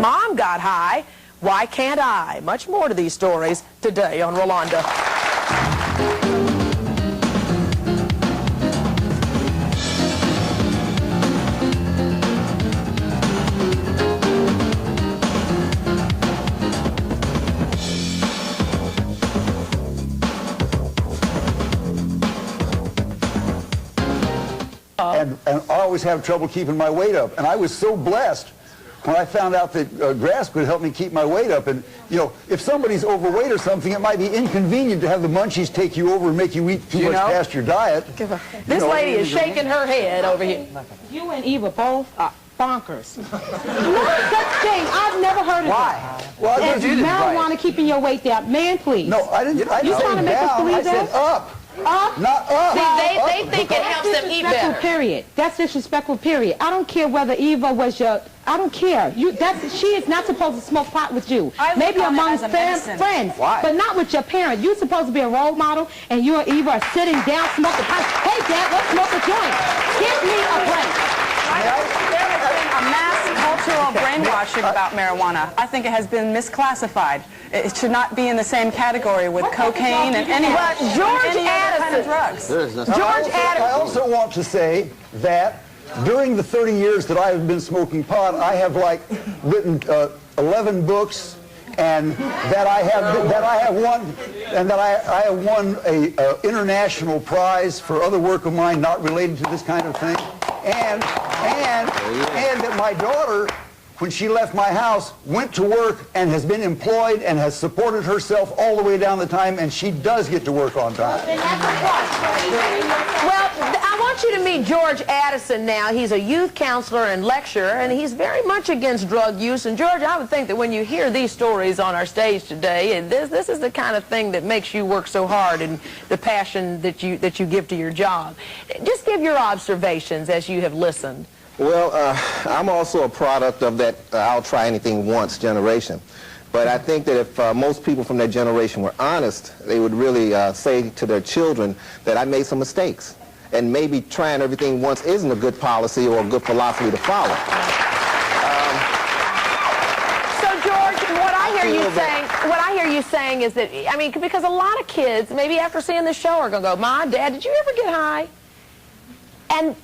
Mom got high. Why can't I? Much more to these stories today on Rolanda. And I always have trouble keeping my weight up. And I was so blessed when I found out that grass could help me keep my weight up. And, you know, if somebody's overweight or something, it might be inconvenient to have the munchies take you over and make you eat too much past your diet. This lady is shaking her head over here. You and Eva both are bonkers. No such thing. I've never heard of Why? Well, that. you did Marijuana right. keeping your weight down. Man, please. No, I didn't. I You didn't trying say to make us down. believe I said that? up. Up? Not up. They think it helps them eat better. Period. That's disrespectful, period. I don't care whether Eva was your... I don't care. She is not supposed to smoke pot with you. Maybe among friends, Why? but not with your parents. You're supposed to be a role model, and you and Eva are sitting down smoking pot. Hey, Dad, let's smoke a joint. Give me a break. There has been a mass cultural brainwashing about marijuana. I think it has been misclassified. It should not be in the same category with cocaine and any other kind of drugs. I also want to say that during the 30 years that I have been smoking pot, I have written 11 books, and that I have won a international prize for other work of mine not related to this kind of thing, and that my daughter, when she left my house, went to work and has been employed and has supported herself all the way down the time, and she does get to work on time. Well, I want you to meet George Addison now. He's a youth counselor and lecturer, and he's very much against drug use. And George, I would think that when you hear these stories on our stage today, and this is the kind of thing that makes you work so hard and the passion that you give to your job. Just give your observations as you have listened. Well, I'm also a product of that I'll try anything once generation. But I think that if most people from that generation were honest, they would really say to their children that I made some mistakes. And maybe trying everything once isn't a good policy or a good philosophy to follow. So, George, what I hear you saying is that, I mean, because a lot of kids, maybe after seeing this show, are going to go, Mom, Dad, did you ever get high? And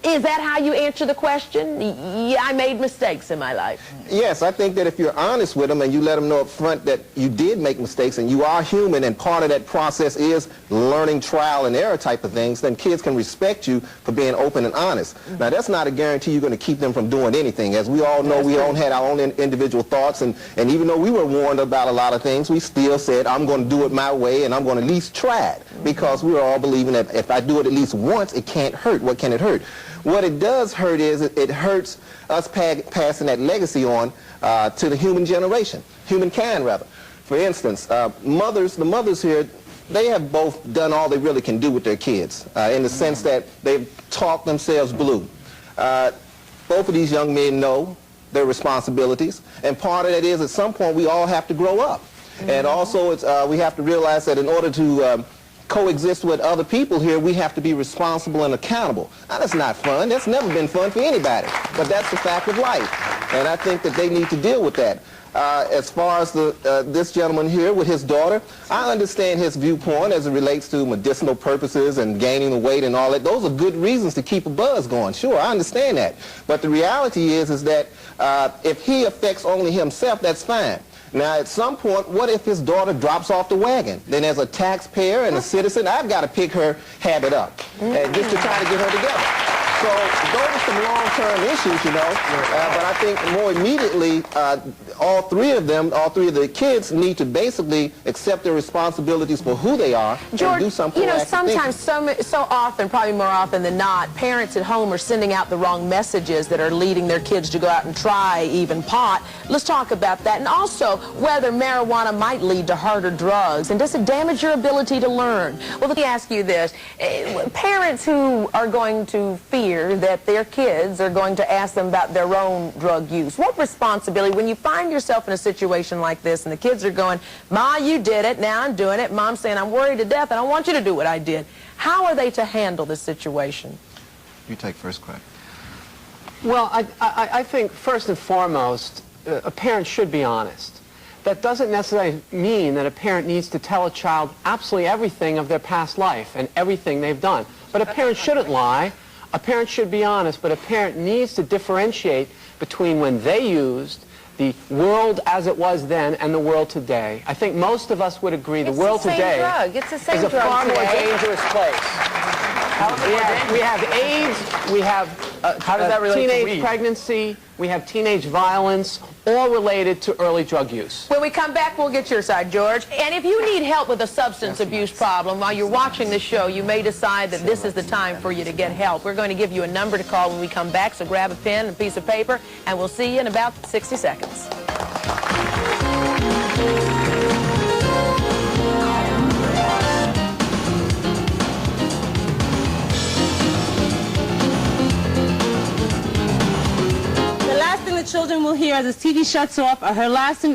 is that how you answer the question? Yeah, I made mistakes in my life. Yes, I think that if you're honest with them and you let them know up front that you did make mistakes and you are human and part of that process is learning trial and error type of things, then kids can respect you for being open and honest. Now, that's not a guarantee you're going to keep them from doing anything. As we all know, we all had our own individual thoughts, and even though we were warned about a lot of things, we still said, I'm going to do it my way and I'm going to at least try it, because we were all believing that if I do it at least once, it can't hurt. What can it hurt? What it does hurt is it hurts us passing that legacy on to the human generation, humankind rather. For instance, the mothers here, they have both done all they really can do with their kids in the sense that they've talked themselves blue. Both of these young men know their responsibilities, and part of that is at some point we all have to grow up. And also we have to realize that in order to coexist with other people here, we have to be responsible and accountable. Now, that's not fun. That's never been fun for anybody, but that's the fact of life, and I think that they need to deal with that. As far as this gentleman here with his daughter, I understand his viewpoint as it relates to medicinal purposes and gaining the weight and all that. Those are good reasons to keep a buzz going. Sure, I understand that. But the reality is that if he affects only himself, that's fine. Now, at some point, what if his daughter drops off the wagon? Then as a taxpayer and a citizen, I've got to pick her habit up just to try to get her together. So those are some long-term issues, you know, but I think more immediately, all three of the kids need to basically accept their responsibilities for who they are, George, and do something. you know, sometimes, so often, probably more often than not, parents at home are sending out the wrong messages that are leading their kids to go out and try even pot. Let's talk about that, and also whether marijuana might lead to harder drugs, and does it damage your ability to learn? Well, let me ask you this. Parents who are going to fear that their kids are going to ask them about their own drug use, what responsibility, when you find yourself in a situation like this and the kids are going, Ma, you did it, now I'm doing it, Mom's saying I'm worried to death and I want you to do what I did, how are they to handle this situation? You take first crack. Well, I think first and foremost, a parent should be honest. That doesn't necessarily mean that a parent needs to tell a child absolutely everything of their past life and everything they've done. But a parent shouldn't lie. A parent should be honest, but a parent needs to differentiate between when they used the world as it was then and the world today. I think most of us would agree the world today is a far more dangerous place. We have AIDS, we have teenage pregnancy, we have teenage violence, all related to early drug use. When we come back, we'll get your side, George. And if you need help with a substance abuse problem, while you're watching this show, you may decide that this is the time for you to get help. We're going to give you a number to call when we come back, so grab a pen and a piece of paper, and we'll see you in about 60 seconds. Children will hear as the TV shuts off are her last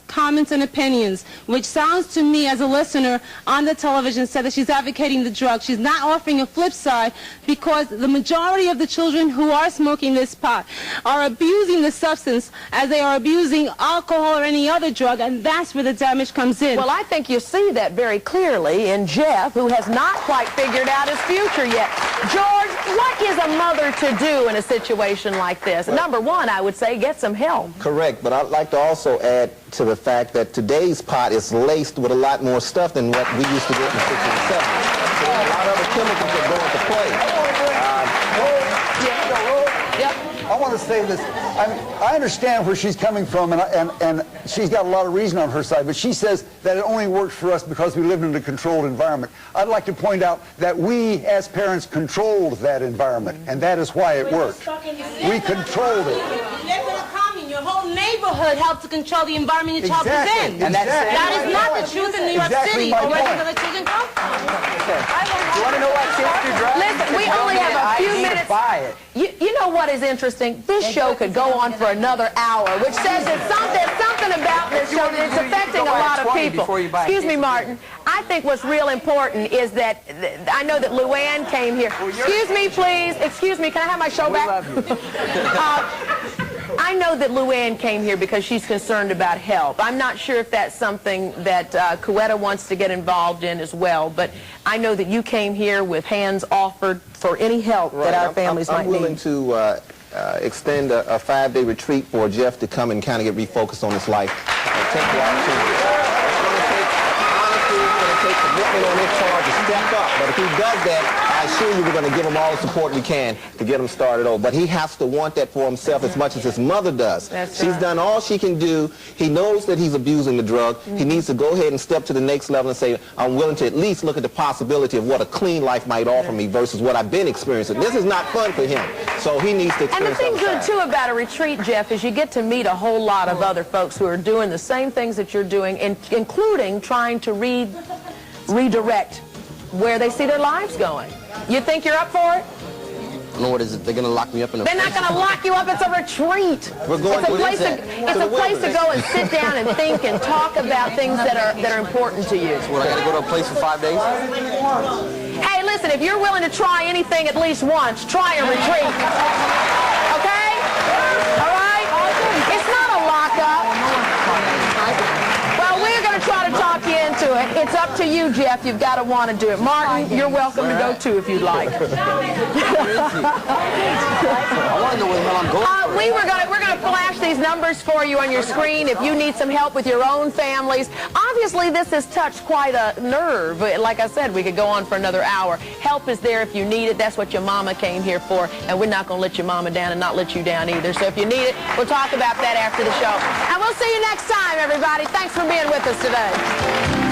comments and opinions, which sounds to me as a listener on the television said that she's advocating the drug. She's not offering a flip side because the majority of the children who are smoking this pot are abusing the substance as they are abusing alcohol or any other drug, and that's where the damage comes in. Well, I think you see that very clearly in Jeff, who has not quite figured out his future yet. George, what is a mother to do in a situation like this? Number one, I would say, get some help. Correct, but I'd like to also add to the fact that today's pot is laced with a lot more stuff than what we used to get in the 60s and 70s. So there are a lot of other chemicals that go into play. I want to say this. I understand where she's coming from, and she's got a lot of reason on her side, but she says that it only works for us because we live in a controlled environment. I'd like to point out that we, as parents, controlled that environment, and that is why it worked. We controlled it. You live in a commune. Your whole neighborhood helps to control the environment your child is in. And that is not the truth in New York City, or where the children come from. You want to know what kids do drugs? Listen, we only have a few minutes. You know what is interesting? This show could go on for another hour, which says that there's something about this show that it's affecting a lot of people. Excuse me, Martin. I think what's real important is that I know that Luann came here. Excuse me, please. Excuse me. Can I have my show back? I know that Luann came here because she's concerned about help. I'm not sure if that's something that Cuetta wants to get involved in as well, but I know that you came here with hands offered for any help that our families might need. I'm willing to extend a 5-day retreat for Jeff to come and kind of get refocused on his life. Take the opportunity. It's going to take commitment on his part to step up, but if he does that, I assure you we're going to give him all the support we can to get him started over. But he has to want that for himself as much as his mother does. She's done all she can do. He knows that he's abusing the drug. He needs to go ahead and step to the next level and say, I'm willing to at least look at the possibility of what a clean life might offer me versus what I've been experiencing. This is not fun for him, so he needs to experience. And the thing good, too, about a retreat, Jeff, is you get to meet a whole lot of other folks who are doing the same things that you're doing, including trying to redirect where they see their lives going. You think you're up for it? No, what is it? They're going to lock me up in a... They're not going to lock you up. It's a retreat. We're going it's a place to go and sit down and think and talk about things that are important to you. So what, I got to go to a place for 5 days? Hey, listen, if you're willing to try anything at least once, try a retreat. Okay? All right? It's not a lockup. Well, we're going to try to talk you into it. It's up to you, Jeff. You've got to want to do it. Martin, you're welcome to go too if you'd like. I want to know where the hell I'm going. We're going to flash these numbers for you on your screen if you need some help with your own families. Obviously, this has touched quite a nerve. Like I said, we could go on for another hour. Help is there if you need it. That's what your mama came here for, and we're not going to let your mama down and not let you down either. So if you need it, we'll talk about that after the show. And we'll see you next time, everybody. Thanks for being with us today.